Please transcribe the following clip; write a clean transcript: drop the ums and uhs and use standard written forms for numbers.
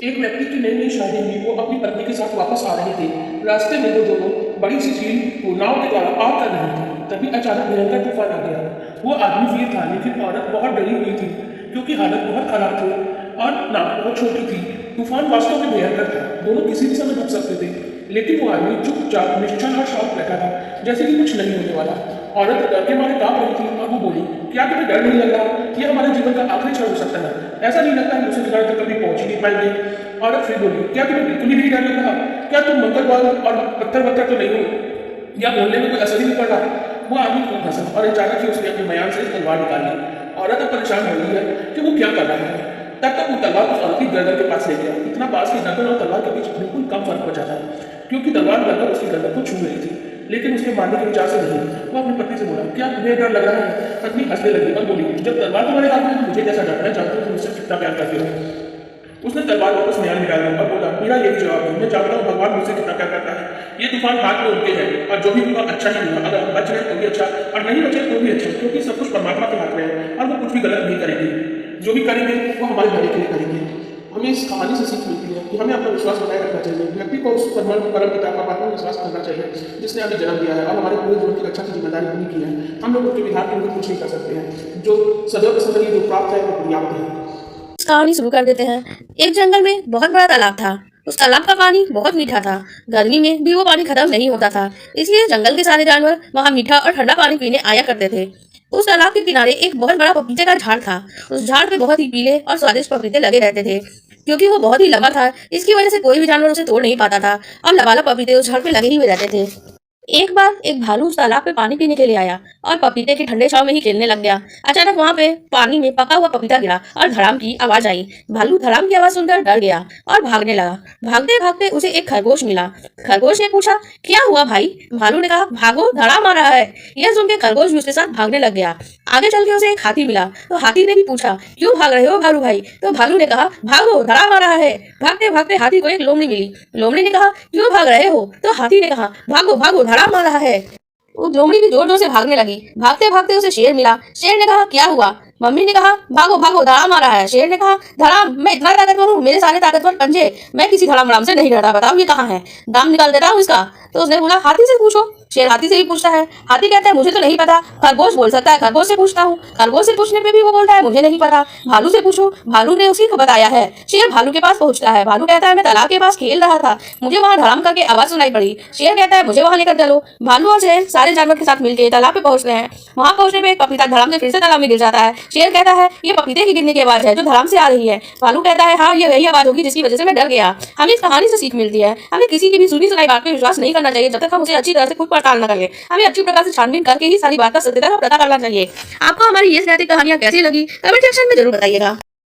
एक व्यक्ति की नई नई शादी हुई। वो अपनी पत्नी के साथ वापस आ रहे थे। रास्ते में वो दोनों बड़ी सी झील को नाव के द्वारा पार कर रहे थे। तभी अचानक भयंकर तूफान आ गया। वो आदमी वीर था, लेकिन औरत बहुत डरी हुई थी, क्योंकि हालत बहुत खराब थी और नाव बहुत छोटी थी। तूफान वास्तव में भयंकर था। दोनों किसी भी समय डूब सकते थे, लेकिन वो आदमी चुपचाप निश्चल और शांत बैठा था, जैसे कि कुछ नहीं होने वाला। औरत डर के मारे कांप रही थी और वो बोली, क्या तुम्हें डर नहीं लग रहा? ये हमारे जीवन का आखिरी क्षण हो सकता है। ऐसा नहीं लगता हम उसे किनारे तक कभी पहुंच ही नहीं पाएंगे। औरत फिर बोली, क्या तुम्हें बिल्कुल ही नहीं डर लग रहा? क्या तुम मंगलवार और पत्थर वत्थर तो नहीं हो, या बोलने में कोई असर ही नहीं पड़ रहा? वो आदमी खूब हंसा और अचानक ही उसने अपने मयान से तलवार निकाल ली। औरत अब परेशान हो रही है कि वो क्या कर रहा है। तब तक वो तलवार उस औरत की गर्दन के पास ले गया। इतना पास कि गर्दन और तलवार के बीच बिल्कुल कम फर्क बचा था, क्योंकि तलवार लगभग उसकी गर्दन को छू रही थी, लेकिन उसके मारने के विचार से नहीं। वो अपनी पत्नी से बोला, क्या तुम्हें डर लग रहा है? पत्नी हंसने लगी और बोली, जब तलवार तुम्हारे हाथ में तो मुझे कैसा डर है? जानती हूँ तुम मुझसे कितना प्यार करते हो। उसने तलवार वापस म्यान में डाल दी और बोला, मेरा यही जवाब है। मैं जानता हूँ भगवान मुझसे कितना प्यार करता है। ये तूफान हाथ में उनके हैं, और जो भी हुआ अच्छा ही हुआ। अगर हम बच गए तो भी अच्छा, और नहीं बचे तो भी अच्छा, क्योंकि सब कुछ परमात्मा के हाथ में है और वो कुछ भी गलत नहीं करेंगे। जो भी करेंगे वो हमारे भले के लिए करेंगे। हमें इस कहानी से सीख मिलती है कि हमें अपना विश्वास बनाए रखना चाहिए। व्यक्ति को उस परम पिता परमात्मा में विश्वास करना चाहिए, जिसने हमें जन्म दिया है और हमारे पूरे जीवन की रक्षा की जिम्मेदारी उन्हीं की है। हम लोग उनके विधान के लिए कुछ नहीं कर सकते हैं। जो सदैव सदैव जो प्राप्त है वो पर्याप्त है। कहानी शुरू कर देते हैं। एक जंगल में बहुत बड़ा तालाब था। उस तालाब का पानी बहुत मीठा था। गर्मी में भी वो पानी खत्म नहीं होता था, इसलिए जंगल के सारे जानवर वहाँ मीठा और ठंडा पानी पीने आया करते थे। उस तालाब के किनारे एक बहुत बड़ा पपीते का झाड़ था। उस झाड़ पे बहुत ही पीले और स्वादिष्ट पपीते लगे रहते थे। क्योंकि वो बहुत ही लंबा था, इसकी वजह से कोई भी जानवर उसे तोड़ नहीं पाता था और लबालब पपीते उस झाड़ पे लगे ही हुए रहते थे। एक बार एक भालू उस तालाब पे पानी पीने के लिए आया और पपीते के ठंडे छांव में ही खेलने लग गया। अचानक वहां पे पानी में पका हुआ पपीता गिरा और धड़ाम की आवाज आई। भालू धड़ाम की आवाज सुनकर डर गया और भागने लगा। भागते भागते उसे एक खरगोश मिला। खरगोश ने पूछा, क्या हुआ भाई? भालू ने कहा, भागो, धड़ाम आ रहा है। यह सुन के खरगोश भी उसके साथ भागने लग गया। आगे चल के उसे एक हाथी मिला, तो हाथी ने भी पूछा, क्यों भाग रहे हो भालू भाई? तो भालू ने कहा, भागो, धड़ाम आ रहा है। भागते भागते हाथी को एक लोमड़ी मिली। लोमड़ी ने कहा, क्यों भाग रहे हो? तो हाथी ने कहा, भागो भागो, धड़ाम आ रहा है। वो लोमड़ी भी जोर जोर से भागने लगी। भागते भागते उसे शेर मिला। शेर ने कहा, क्या हुआ? मम्मी ने कहा, भागो भागो, धड़ाम आ रहा है। शेर ने कहा, धड़ाम? मैं इतना ताकतवर हूँ, मेरे सारे ताकतवर पंजे, मैं किसी धड़ाम वड़ाम से नहीं डरता। बताओ ये कहाँ है, दाम निकाल देता हूँ इसका। तो उसने बोला, हाथी से पूछो। शेर हाथी से ही पूछता है। हाथी कहता है, मुझे तो नहीं पता। खरगोश बोल सकता है, खरगोश से पूछता हूँ। खरगोश से पूछने पे भी वो बोलता है, मुझे नहीं पता। भालू से पूछो। भालू ने उसी को बताया है। शेर भालू के पास पहुंचता है। भालू कहता है, मैं तालाब के पास खेल रहा था, मुझे वहां धड़ाम करके आवाज सुनाई पड़ी। शेर कहता है, मुझे वहां लेकर चलो। भालू और शेर सारे जानवर के साथ मिलकर तालाब पे पहुंचते हैं। वहां पहुंचने पे एक पपीता धड़ाम से फिर से तालाब में गिर जाता है। शेर कहता है, ये पपीते की गिरने की आवाज है जो धड़ाम से आ रही है। भालू कहता है, हाँ, ये वही आवाज होगी जिसकी वजह से मैं डर गया। हमें इस कहानी से सीख मिलती है, हमें किसी की भी सुनी सुनाई बात पे विश्वास नहीं करना चाहिए, जब तक हम उसे अच्छी तरह से खुद पड़ताल न करें। हमें अच्छी प्रकार से छानबीन करके ही सारी बात का सत्यता का पता करना चाहिए। आपको हमारी ये सारी कहानियां कैसी लगी, कमेंट सेक्शन में जरूर बताइएगा।